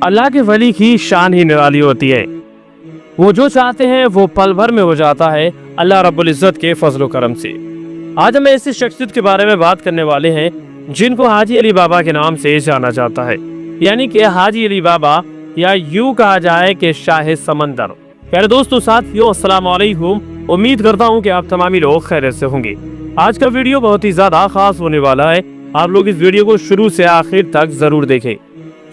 अल्लाह के वली की शान ही निराली होती है। वो जो चाहते हैं वो पल भर में हो जाता है अल्लाह रब्बुल इज़्ज़त के फजल करम से। आज हम ऐसी शख्सियत के बारे में बात करने वाले हैं जिनको हाजी अली बाबा के नाम से जाना जाता है, यानी कि हाजी अली बाबा, या यूं कहा जाए कि शाह समंदर। प्यारे दोस्तों, साथियों, अस्सलाम वालेकुम। उम्मीद करता हूं कि आप तमामी लोग खैरियत से होंगे। आज का वीडियो बहुत ही ज़्यादा खास होने वाला है। आप लोग इस वीडियो को शुरू से आखिर तक ज़रूर देखें।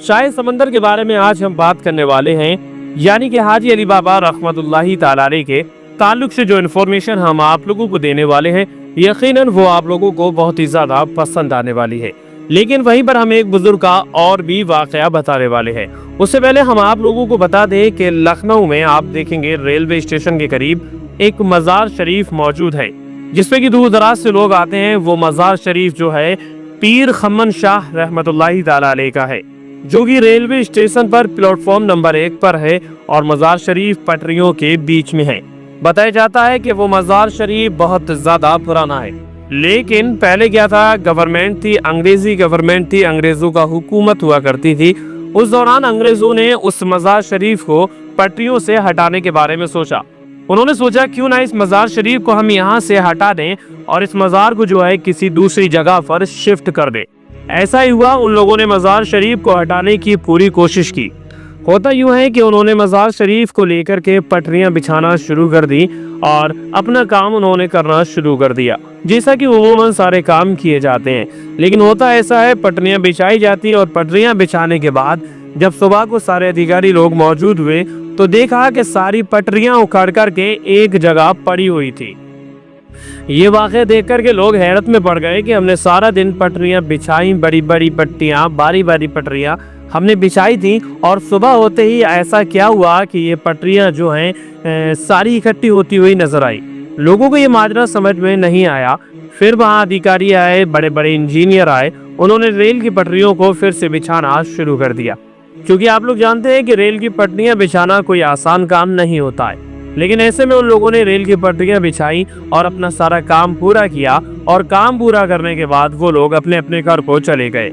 शाह समंदर के बारे में आज हम बात करने वाले हैं, यानी कि हाजी अली बाबा रहमतुल्लाहि ताला अलैह के ताल्लुक से जो इन्फॉर्मेशन हम आप लोगों को देने वाले हैं, यकीनन वो आप लोगों को बहुत ही ज़्यादा पसंद आने वाली है। लेकिन वहीं पर हम एक बुजुर्ग का और भी वाक़या बताने वाले हैं। उससे पहले हम आप लोगों को बता दें कि लखनऊ में आप देखेंगे रेलवे स्टेशन के करीब एक मज़ार शरीफ मौजूद है, जिसपे कि दूर दराज से लोग आते हैं। वो मज़ार शरीफ जो है पीर खम्मन शाह रहमतुल्लाहि ताला अलैह का है, जो कि रेलवे स्टेशन पर प्लेटफॉर्म नंबर 1 पर है और मज़ार शरीफ पटरियों के बीच में है। बताया जाता है कि वो मज़ार शरीफ बहुत ज़्यादा पुराना है, लेकिन पहले क्या था, गवर्नमेंट थी, अंग्रेजी गवर्नमेंट थी, अंग्रेजों का हुकूमत हुआ करती थी। उस दौरान अंग्रेजों ने उस मज़ार शरीफ को पटरियों से हटाने के बारे में सोचा। उन्होंने सोचा क्यों ना इस मज़ार शरीफ को हम यहाँ से हटा दें और इस मज़ार को जो है किसी दूसरी जगह पर शिफ्ट कर दें। ऐसा ही हुआ, उन लोगों ने मज़ार शरीफ को हटाने की पूरी कोशिश की। होता यूँ है कि उन्होंने मज़ार शरीफ को लेकर के पटरियाँ बिछाना शुरू कर दी और अपना काम उन्होंने करना शुरू कर दिया, जैसा कि उमूमन सारे काम किए जाते हैं। लेकिन होता ऐसा है, पटरियाँ बिछाई जाती और पटरियाँ बिछाने के बाद जब सुबह को सारे अधिकारी लोग मौजूद हुए तो देखा कि सारी पटरियाँ उखाड़ कर के एक जगह पड़ी हुई थी। ये वाक़या देख कर के लोग हैरत में पड़ गए कि हमने सारा दिन पटरियाँ बिछाई, बड़ी बड़ी पट्टियाँ, बारी बारी पटरियाँ हमने बिछाई थी, और सुबह होते ही ऐसा क्या हुआ कि ये पटरियाँ जो हैं सारी इकट्ठी होती हुई नजर आई। लोगों को ये माजरा समझ में नहीं आया। फिर वहाँ अधिकारी आए, बड़े बड़े इंजीनियर आए, उन्होंने रेल की पटरियों को फिर से बिछाना शुरू कर दिया। क्योंकि आप लोग जानते हैं कि रेल की पटरियाँ बिछाना कोई आसान काम नहीं होता है। लेकिन ऐसे में उन लोगों ने रेल की पटरियाँ बिछाई और अपना सारा काम पूरा किया, और काम पूरा करने के बाद वो लोग अपने अपने घर को चले गए।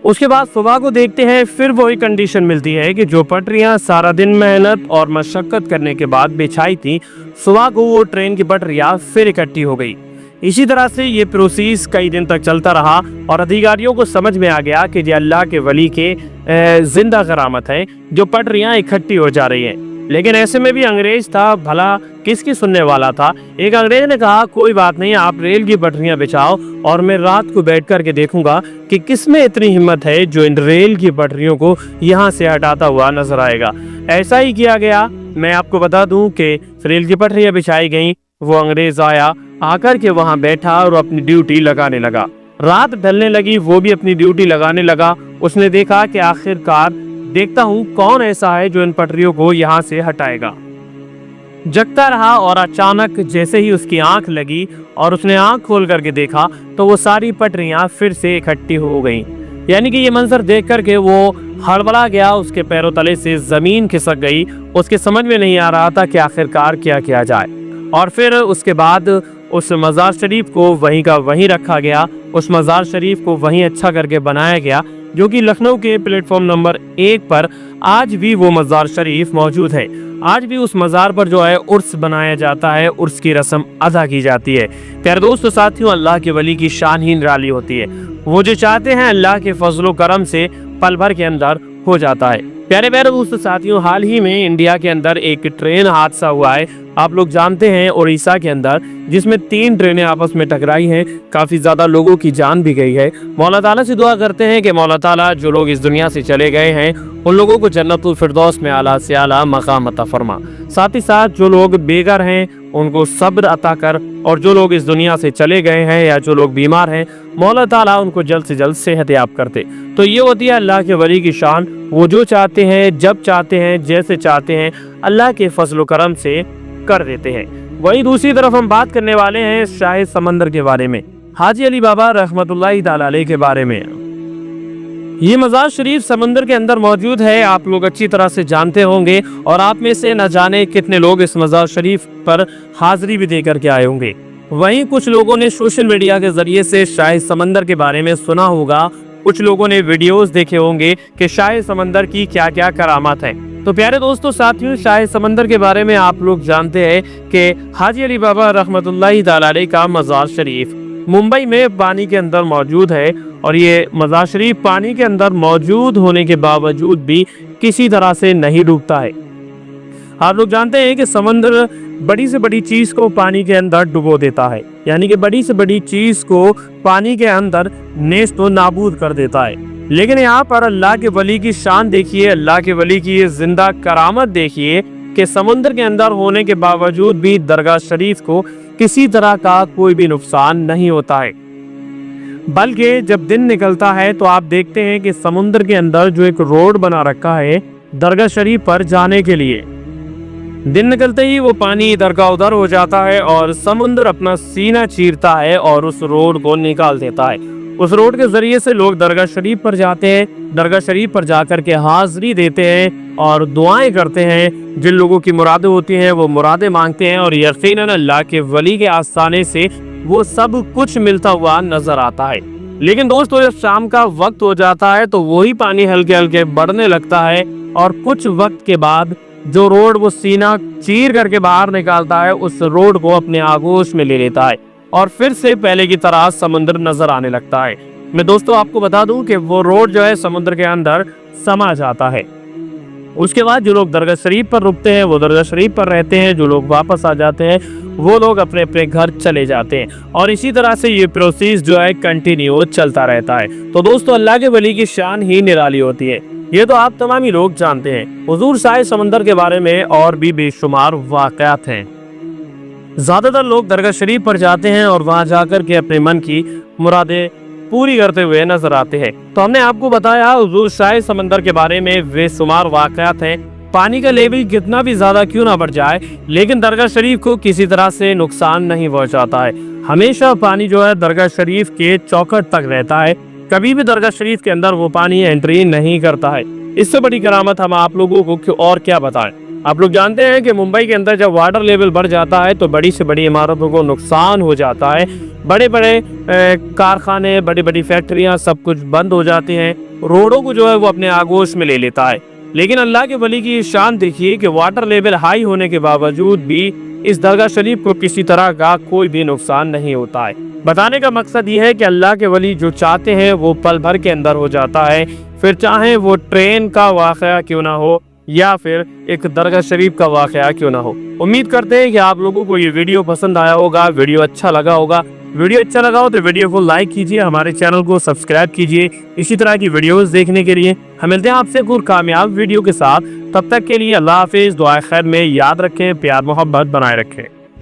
उसके बाद सुबह को देखते हैं, फिर वही कंडीशन मिलती है कि जो पटरियां सारा दिन मेहनत और मशक्कत करने के बाद बिछाई थी, सुबह को वो ट्रेन की पटरियां फिर इकट्ठी हो गई। इसी तरह से ये प्रोसेस कई दिन तक चलता रहा और अधिकारियों को समझ में आ गया कि ये अल्लाह के वली के जिंदा करामत है, जो पटरियां इकट्ठी हो जा रही हैं। लेकिन ऐसे में भी अंग्रेज था, भला किसकी सुनने वाला था। एक अंग्रेज ने कहा, कोई बात नहीं, आप रेल की पटरियां बिछाओ और मैं रात को बैठ कर के देखूंगा कि किसमें इतनी हिम्मत है जो इन रेल की पटरियों को यहाँ से हटाता हुआ नजर आएगा। ऐसा ही किया गया। मैं आपको बता दूं कि रेल की पटरियां बिछाई गई। वो अंग्रेज आया, आकर के वहाँ बैठा और अपनी ड्यूटी लगाने लगा। रात ढलने लगी, वो भी अपनी ड्यूटी लगाने लगा। उसने देखा कि आखिरकार देखता हूँ कौन ऐसा है जो इन पटरियों को यहाँ से हटाएगा। जगता रहा और अचानक जैसे ही उसकी आंख लगी और उसने आंख खोल करके देखा तो वो सारी पटरियाँ फिर से इकट्ठी हो गईं। यानी कि ये मंजर देख करके वो हड़बड़ा गया, उसके पैरों तले से ज़मीन खिसक गई। उसके समझ में नहीं आ रहा था कि आखिरकार क्या किया जाए। और फिर उसके बाद उस मज़ार शरीफ को वहीं का वहीं रखा गया। उस मज़ार शरीफ को वहीं अच्छा करके बनाया गया, जो कि लखनऊ के प्लेटफॉर्म नंबर 1 पर आज भी वो मज़ार शरीफ मौजूद है। आज भी उस मज़ार पर जो है उर्स बनाया जाता है, उर्स की रस्म अदा की जाती है। प्यारे दोस्तों, साथियों, अल्लाह के वली की शान ही निराली होती है। वो जो चाहते हैं अल्लाह के फजलो करम से पल भर के अंदर हो जाता है। प्यारे प्यारे दोस्तों, साथियों, हाल ही में इंडिया के अंदर एक ट्रेन हादसा हुआ है, आप लोग जानते हैं, उड़ीसा के अंदर, जिसमें 3 ट्रेनें आपस में टकराई हैं। काफ़ी ज़्यादा लोगों की जान भी गई है। मौला ताला से दुआ करते हैं कि मौला ताला जो लोग इस दुनिया से चले गए हैं उन लोगों को जन्नतुल फिरदौस में आला से आला मकाम अता फरमा। साथ ही साथ जो लोग बेघर हैं उनको सब्र अता कर, और जो लोग इस दुनिया से चले गए हैं या जो लोग बीमार हैं, मौला ताला उनको जल्द से जल्द सेहत याब करते। तो ये होती है अल्लाह के वली की शान। वो जो चाहते हैं, जब चाहते हैं, जैसे चाहते हैं, अल्लाह के फजल करम से कर देते हैं। वहीं दूसरी तरफ हम बात करने वाले हैं शाह समंदर के बारे में, हाजी अली बाबा रहमतुल्लाहि ताला अलैह के बारे में। ये मज़ार शरीफ समंदर के अंदर मौजूद है, आप लोग अच्छी तरह से जानते होंगे, और आप में से न जाने कितने लोग इस मज़ार शरीफ पर हाजिरी भी दे करके आए होंगे। वहीं कुछ लोगों ने सोशल मीडिया के जरिए से शाह समंदर के बारे में सुना होगा, कुछ लोगों ने वीडियोस देखे होंगे कि शाही समंदर की क्या क्या करामात है। तो प्यारे दोस्तों साथियों, शाही समंदर के बारे में आप लोग जानते हैं कि हाजी अली बाबा रहमतुल्लाहि तआला अलैह का मज़ार शरीफ मुंबई में पानी के अंदर मौजूद है और ये मज़ार शरीफ पानी के अंदर मौजूद होने के बावजूद भी किसी तरह से नहीं डूबता है। आप लोग जानते हैं कि समंदर बड़ी से बड़ी चीज को पानी के अंदर डुबो देता है, यानी कि बड़ी से बड़ी चीज को पानी के अंदर नेस्त व नाबूद कर देता है। लेकिन यहाँ पर अल्लाह के वली की शान देखिए, अल्लाह के वली की ये जिंदा करामत देखिए कि समुद्र के अंदर होने के बावजूद भी दरगाह शरीफ को किसी तरह का कोई भी नुकसान नहीं होता है। बल्कि जब दिन निकलता है तो आप देखते हैं कि समुद्र के अंदर जो एक रोड बना रखा है दरगाह शरीफ पर जाने के लिए, दिन निकलते ही वो पानी इधर का उधर हो जाता है और समुद्र अपना सीना चीरता है और उस रोड को निकाल देता है। उस रोड के जरिए से लोग दरगाह शरीफ पर जाते हैं, दरगाह शरीफ पर जाकर के हाजिरी देते हैं और दुआएं करते हैं। जिन लोगों की मुरादें होती हैं वो मुरादें मांगते हैं और यकीनन अल्लाह के वली के आस्थाने से वो सब कुछ मिलता हुआ नजर आता है। लेकिन दोस्तों जब शाम का वक्त हो जाता है तो वही पानी हल्के हल्के बढ़ने लगता है और कुछ वक्त के बाद जो रोड वो सीना चीर करके बाहर निकालता है उस रोड को अपने आगोश में ले लेता है और फिर से पहले की तरह समुद्र नजर आने लगता है। मैं दोस्तों आपको बता दूं कि वो रोड जो है समुद्र के अंदर समा जाता है। उसके बाद जो लोग दरगाह शरीफ पर रुकते हैं वो दरगाह शरीफ पर रहते हैं, जो लोग वापस आ जाते हैं वो लोग अपने अपने घर चले जाते हैं और इसी तरह से ये प्रोसेस जो है कंटिन्यू चलता रहता है। तो दोस्तों अल्लाह के वली की शान ही निराली होती है, ये तो आप तमाम ही लोग जानते हैं। हुजूर शाही समंदर के बारे में और भी बेशुमार वाक़यात हैं। ज्यादातर लोग दरगाह शरीफ पर जाते हैं और वहां जाकर के अपने मन की मुरादें पूरी करते हुए नजर आते हैं। तो हमने आपको बताया हुजूर शाही समंदर के बारे में बेशुमार वाक़यात हैं। पानी का लेवल कितना भी ज्यादा क्यों ना बढ़ जाए लेकिन दरगाह शरीफ को किसी तरह से नुकसान नहीं पहुंचाता है। हमेशा पानी जो है दरगाह शरीफ के चौखट तक रहता है, कभी भी दरगाह शरीफ के अंदर वो पानी एंट्री नहीं करता है। इससे बड़ी करामत हम आप लोगों को और क्या बताएं। आप लोग जानते हैं कि मुंबई के अंदर जब वाटर लेवल बढ़ जाता है तो बड़ी से बड़ी इमारतों को नुकसान हो जाता है। बड़े बड़े कारखाने, बड़ी बड़ी फैक्ट्रियां सब कुछ बंद हो जाती हैं, रोडों को जो है वो अपने आगोश में ले लेता है। लेकिन अल्लाह के वली की शान देखिए कि वाटर लेवल हाई होने के बावजूद भी इस दरगाह शरीफ को किसी तरह का कोई भी नुकसान नहीं होता है। बताने का मकसद ये है कि अल्लाह के वली जो चाहते हैं वो पल भर के अंदर हो जाता है, फिर चाहे वो ट्रेन का वाक़या क्यों ना हो या फिर एक दरगाह शरीफ का वाक़या क्यों ना हो। उम्मीद करते हैं कि आप लोगों को ये वीडियो पसंद आया होगा, वीडियो अच्छा लगा होगा। वीडियो अच्छा लगा हो तो वीडियो को लाइक कीजिए, हमारे चैनल को सब्सक्राइब कीजिए इसी तरह की वीडियोस देखने के लिए। हम मिलते हैं आपसे एक और कामयाब वीडियो के साथ, तब तक के लिए अल्लाह हाफिज़। दुआ खैर में याद रखें, प्यार मोहब्बत बनाए रखें।